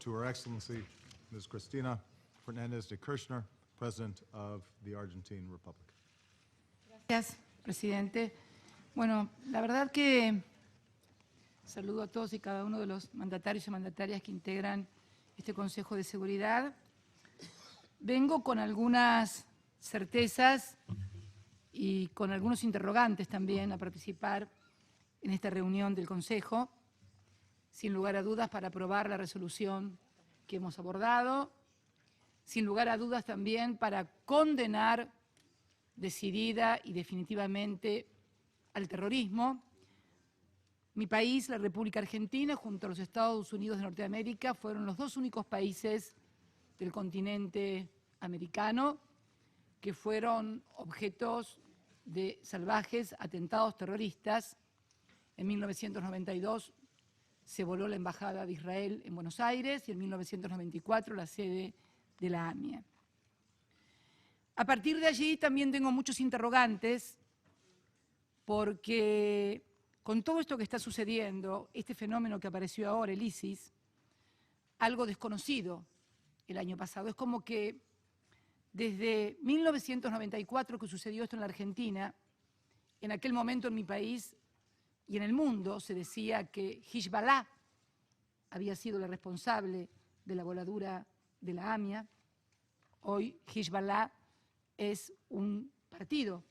to Her Excellency, Ms. Cristina Fernández de Kirchner, President of the Argentine Republic. Gracias, presidente. Bueno, la verdad que saludo a todos y cada uno de los mandatarios y mandatarias que integran este Consejo de Seguridad. Vengo con algunas certezas y con algunos interrogantes también a participar en esta reunión del Consejo, sin lugar a dudas para aprobar la resolución que hemos abordado, sin lugar a dudas también para condenar decidida y definitivamente al terrorismo. Mi país, la República Argentina, junto a los Estados Unidos de Norteamérica, fueron los dos únicos países del continente americano que fueron objetos de salvajes atentados terroristas. En 1992 se voló la Embajada de Israel en Buenos Aires y en 1994 la sede de la AMIA. A partir de allí también tengo muchos interrogantes porque con todo esto que está sucediendo, este fenómeno que apareció ahora, el ISIS, algo desconocido el año pasado. Es como que desde 1994 que sucedió esto en la Argentina, en aquel momento en mi país y en el mundo se decía que Hezbollah había sido la responsable de la voladura de la AMIA. Hoy Hezbollah es un partido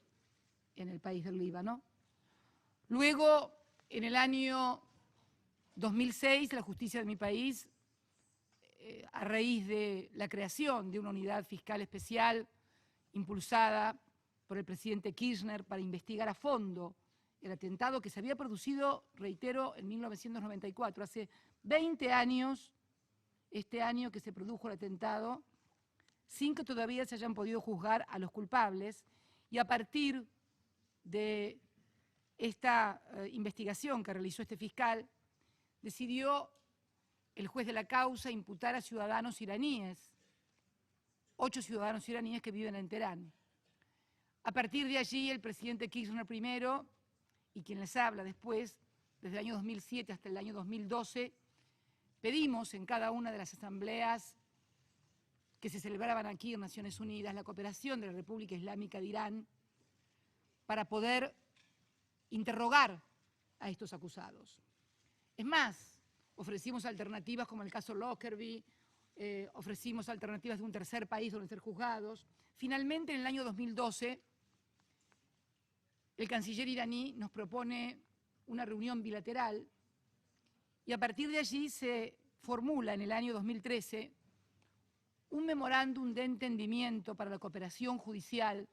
en el país del Líbano. Luego, en el año 2006, la justicia de mi país, a raíz de la creación de una unidad fiscal especial impulsada por el presidente Kirchner para investigar a fondo el atentado que se había producido, reitero, en 1994, hace 20 años, este año que se produjo el atentado, sin que todavía se hayan podido juzgar a los culpables, y a partir de esta investigación que realizó este fiscal, decidió el juez de la causa imputar a ciudadanos iraníes, 8 ciudadanos iraníes que viven en Teherán. A partir de allí, el presidente Kirchner primero, y quien les habla después, desde el año 2007 hasta el año 2012, pedimos en cada una de las asambleas que se celebraban aquí en Naciones Unidas la cooperación de la República Islámica de Irán para poder interrogar a estos acusados. Es más, ofrecimos alternativas como el caso Lockerbie, ofrecimos alternativas de un tercer país donde ser juzgados. Finalmente, en el año 2012, el canciller iraní nos propone una reunión bilateral y a partir de allí se formula en el año 2013 un memorándum de entendimiento para la cooperación judicial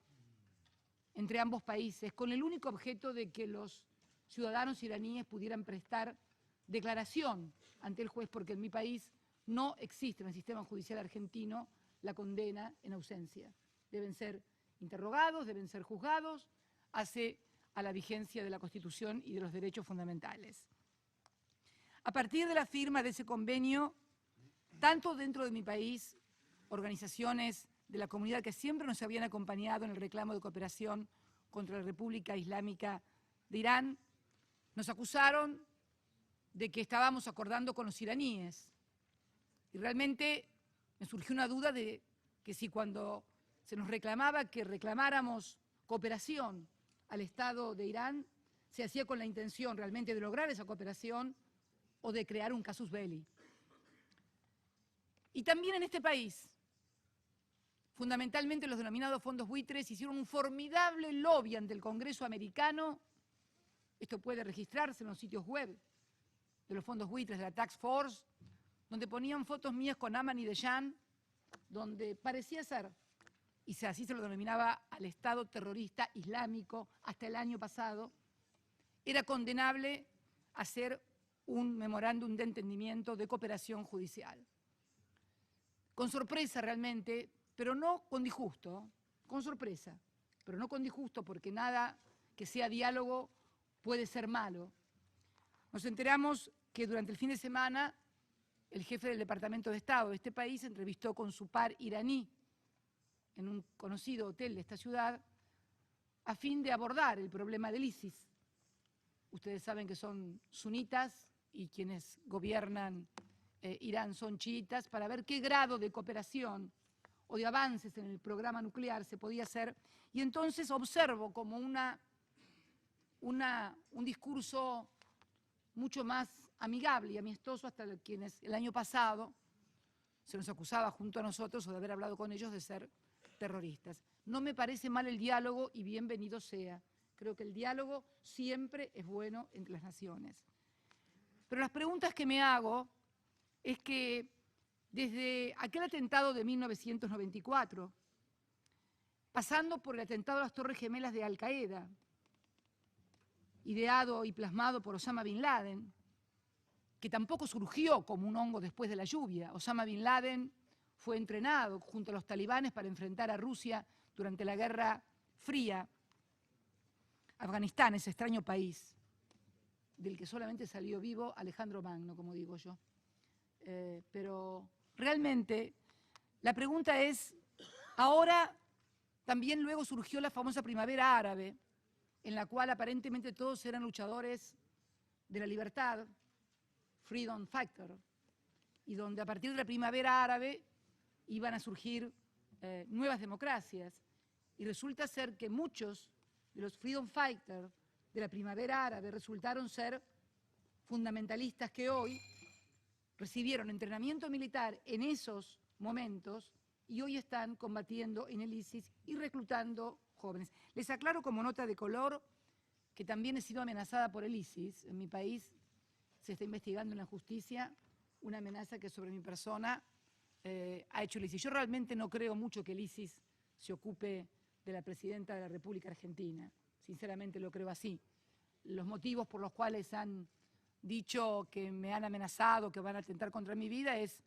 entre ambos países con el único objeto de que los ciudadanos iraníes pudieran prestar declaración ante el juez, porque en mi país no existe en el sistema judicial argentino la condena en ausencia. Deben ser interrogados, deben ser juzgados, hace a la vigencia de la Constitución y de los derechos fundamentales. A partir de la firma de ese convenio, tanto dentro de mi país, organizaciones de la comunidad que siempre nos habían acompañado en el reclamo de cooperación contra la República Islámica de Irán, nos acusaron de que estábamos acordando con los iraníes. Y realmente me surgió una duda de que si cuando se nos reclamaba que reclamáramos cooperación al Estado de Irán, se hacía con la intención realmente de lograr esa cooperación o de crear un casus belli. Y también en este país, fundamentalmente los denominados fondos buitres hicieron un formidable lobby ante el Congreso americano. Esto puede registrarse en los sitios web de los fondos buitres de la Task Force, donde ponían fotos mías con Aman y Dejan, donde parecía ser, y así se lo denominaba al Estado terrorista islámico hasta el año pasado, era condenable hacer un memorándum de entendimiento de cooperación judicial. Con sorpresa realmente, pero no con disgusto, con sorpresa, pero no con disgusto, porque nada que sea diálogo puede ser malo. Nos enteramos que durante el fin de semana el jefe del Departamento de Estado de este país entrevistó con su par iraní en un conocido hotel de esta ciudad a fin de abordar el problema del ISIS. Ustedes saben que son sunitas y quienes gobiernan Irán son chiitas, para ver qué grado de cooperación o de avances en el programa nuclear se podía hacer. Y entonces observo como un discurso mucho más amigable y amistoso hasta quienes el año pasado se nos acusaba junto a nosotros o de haber hablado con ellos de ser terroristas. No me parece mal el diálogo y bienvenido sea. Creo que el diálogo siempre es bueno entre las naciones. Pero las preguntas que me hago es que desde aquel atentado de 1994, pasando por el atentado a las Torres Gemelas de Al-Qaeda, ideado y plasmado por Osama Bin Laden, que tampoco surgió como un hongo después de la lluvia. Osama Bin Laden fue entrenado junto a los talibanes para enfrentar a Rusia durante la Guerra Fría. Afganistán, ese extraño país, del que solamente salió vivo Alejandro Magno, como digo yo. Pero realmente la pregunta es, ahora también luego surgió la famosa primavera árabe, en la cual aparentemente todos eran luchadores de la libertad, freedom factor, y donde a partir de la primavera árabe iban a surgir nuevas democracias. Y resulta ser que muchos de los freedom fighters de la primavera árabe resultaron ser fundamentalistas que hoy recibieron entrenamiento militar en esos momentos y hoy están combatiendo en el ISIS y reclutando jóvenes. Les aclaro como nota de color que también he sido amenazada por el ISIS. En mi país se está investigando en la justicia una amenaza que sobre mi persona ha hecho el ISIS. Yo realmente no creo mucho que el ISIS se ocupe de la presidenta de la República Argentina. Sinceramente lo creo así. Los motivos por los cuales han dicho que me han amenazado, que van a atentar contra mi vida, es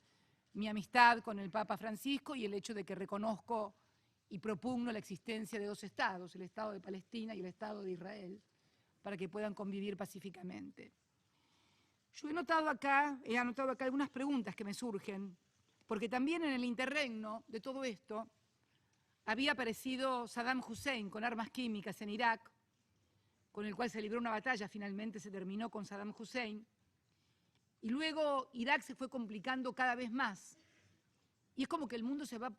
mi amistad con el Papa Francisco y el hecho de que reconozco y propugno la existencia de dos estados, el Estado de Palestina y el Estado de Israel, para que puedan convivir pacíficamente. Yo he anotado acá algunas preguntas que me surgen, porque también en el interregno de todo esto había aparecido Saddam Hussein con armas químicas en Irak, con el cual se libró una batalla, finalmente se terminó con Saddam Hussein, y luego Irak se fue complicando cada vez más, y es como que el mundo se va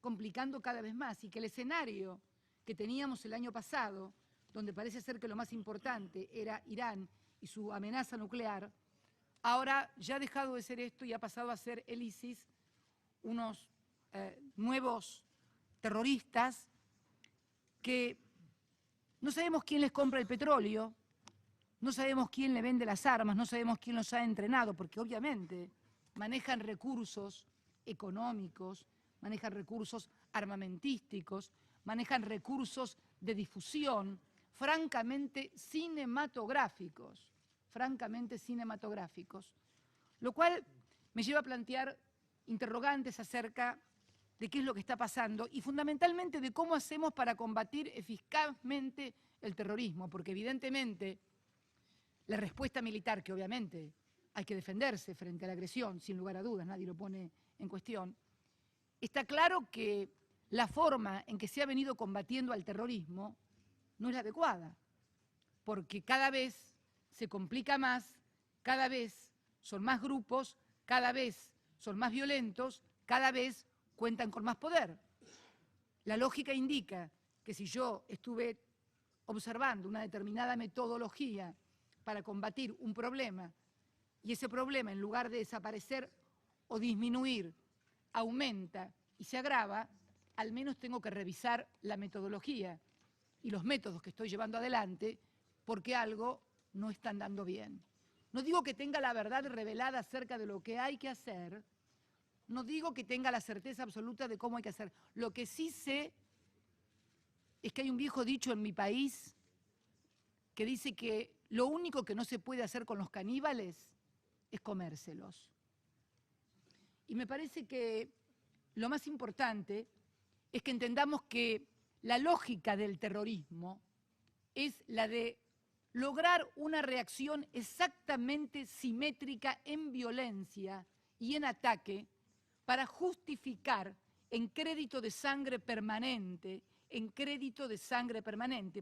complicando cada vez más, y que el escenario que teníamos el año pasado, donde parece ser que lo más importante era Irán y su amenaza nuclear, ahora ya ha dejado de ser esto y ha pasado a ser el ISIS, unos nuevos terroristas que no sabemos quién les compra el petróleo, no sabemos quién le vende las armas, no sabemos quién los ha entrenado, porque obviamente manejan recursos económicos, manejan recursos armamentísticos, manejan recursos de difusión francamente cinematográficos, lo cual me lleva a plantear interrogantes acerca de qué es lo que está pasando y fundamentalmente de cómo hacemos para combatir eficazmente el terrorismo, porque evidentemente la respuesta militar, que obviamente hay que defenderse frente a la agresión, sin lugar a dudas, nadie lo pone en cuestión, está claro que la forma en que se ha venido combatiendo al terrorismo no es la adecuada, porque cada vez se complica más, cada vez son más grupos, cada vez son más violentos, cada vez cuentan con más poder. La lógica indica que si yo estuve observando una determinada metodología para combatir un problema y ese problema en lugar de desaparecer o disminuir aumenta y se agrava, al menos tengo que revisar la metodología y los métodos que estoy llevando adelante porque algo no está andando bien. No digo que tenga la verdad revelada acerca de lo que hay que hacer, no digo que tenga la certeza absoluta de cómo hay que hacer. Lo que sí sé es que hay un viejo dicho en mi país que dice que lo único que no se puede hacer con los caníbales es comérselos. Y me parece que lo más importante es que entendamos que la lógica del terrorismo es la de lograr una reacción exactamente simétrica en violencia y en ataque para justificar en crédito de sangre permanente,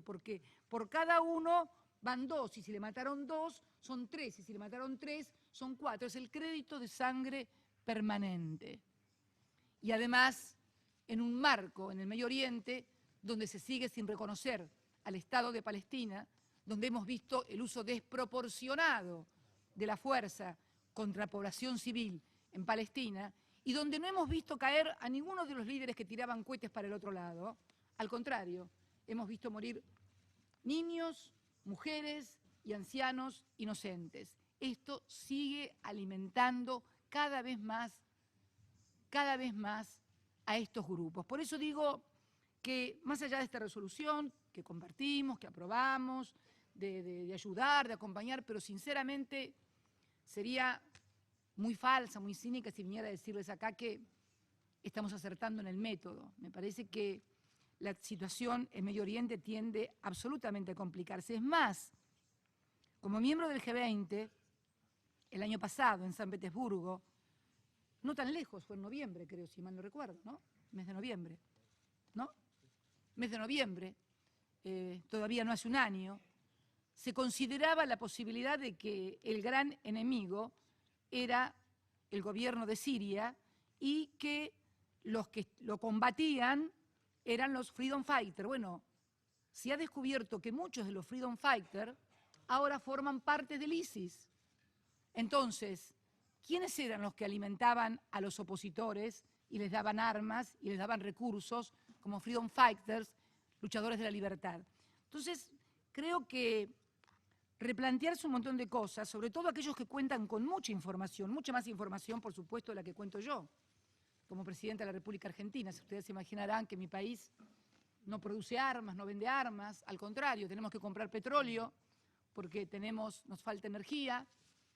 porque por cada uno van dos, y si le mataron dos, son tres, y si le mataron tres, son 4, es el crédito de sangre permanente. Y además, en un marco en el Medio Oriente donde se sigue sin reconocer al Estado de Palestina, donde hemos visto el uso desproporcionado de la fuerza contra población civil en Palestina y donde no hemos visto caer a ninguno de los líderes que tiraban cohetes para el otro lado. Al contrario, hemos visto morir niños, mujeres y ancianos inocentes. Esto sigue alimentando cada vez más a estos grupos. Por eso digo que más allá de esta resolución que compartimos, que aprobamos, de ayudar, de acompañar, pero sinceramente sería muy falsa, muy cínica si viniera a decirles acá que estamos acertando en el método. Me parece que la situación en Medio Oriente tiende absolutamente a complicarse. Es más, como miembro del G20, el año pasado en San Petersburgo, no tan lejos, fue en noviembre, creo, si mal no recuerdo, ¿no? Mes de noviembre, ¿no? Mes de noviembre, todavía no hace un año, se consideraba la posibilidad de que el gran enemigo era el gobierno de Siria y que los que lo combatían eran los Freedom Fighters. Bueno, se ha descubierto que muchos de los Freedom Fighters ahora forman parte del ISIS. Entonces, ¿quiénes eran los que alimentaban a los opositores y les daban armas y les daban recursos como Freedom Fighters, luchadores de la libertad? Entonces, creo que replantearse un montón de cosas, sobre todo aquellos que cuentan con mucha información, mucha más información, por supuesto, de la que cuento yo, como presidenta de la República Argentina. Si ustedes se imaginarán que mi país no produce armas, no vende armas, al contrario, tenemos que comprar petróleo porque nos falta energía,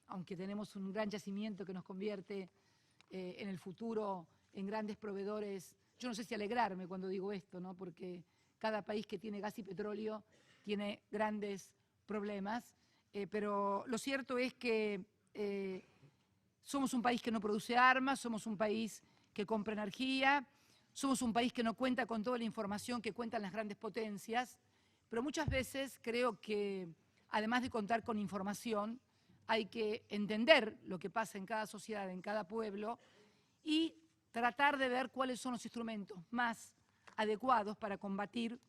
aunque tenemos un gran yacimiento que nos convierte en el futuro en grandes proveedores. Yo no sé si alegrarme cuando digo esto, ¿no? Porque cada país que tiene gas y petróleo tiene grandes problemas, pero lo cierto es que somos un país que no produce armas, somos un país que compra energía, somos un país que no cuenta con toda la información que cuentan las grandes potencias, pero muchas veces creo que, además de contar con información, hay que entender lo que pasa en cada sociedad, en cada pueblo, y tratar de ver cuáles son los instrumentos más adecuados para combatir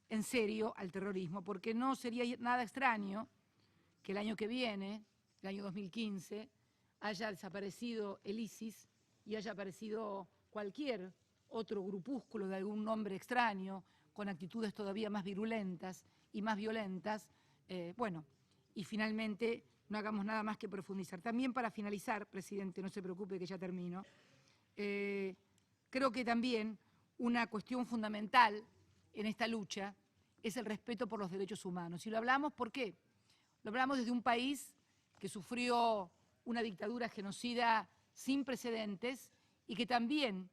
en serio al terrorismo, porque no sería nada extraño que el año que viene, el año 2015, haya desaparecido el ISIS y haya aparecido cualquier otro grupúsculo de algún nombre extraño, con actitudes todavía más virulentas y más violentas, y finalmente no hagamos nada más que profundizar. También para finalizar, presidente, no se preocupe que ya termino, creo que también una cuestión fundamental en esta lucha es el respeto por los derechos humanos. Y lo hablamos, ¿por qué? Lo hablamos desde un país que sufrió una dictadura genocida sin precedentes y que también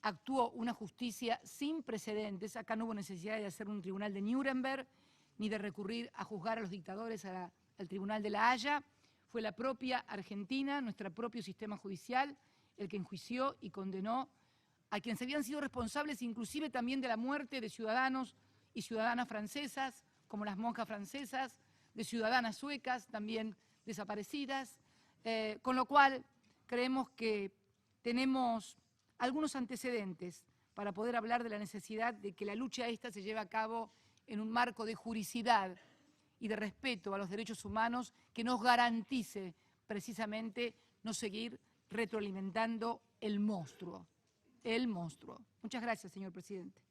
actuó una justicia sin precedentes. Acá no hubo necesidad de hacer un tribunal de Nuremberg ni de recurrir a juzgar a los dictadores al Tribunal de la Haya. Fue la propia Argentina, nuestro propio sistema judicial, el que enjuició y condenó a quienes habían sido responsables inclusive también de la muerte de ciudadanos y ciudadanas francesas, como las monjas francesas, de ciudadanas suecas también desaparecidas, con lo cual creemos que tenemos algunos antecedentes para poder hablar de la necesidad de que la lucha esta se lleve a cabo en un marco de juricidad y de respeto a los derechos humanos que nos garantice precisamente no seguir retroalimentando el monstruo. Muchas gracias, señor presidente.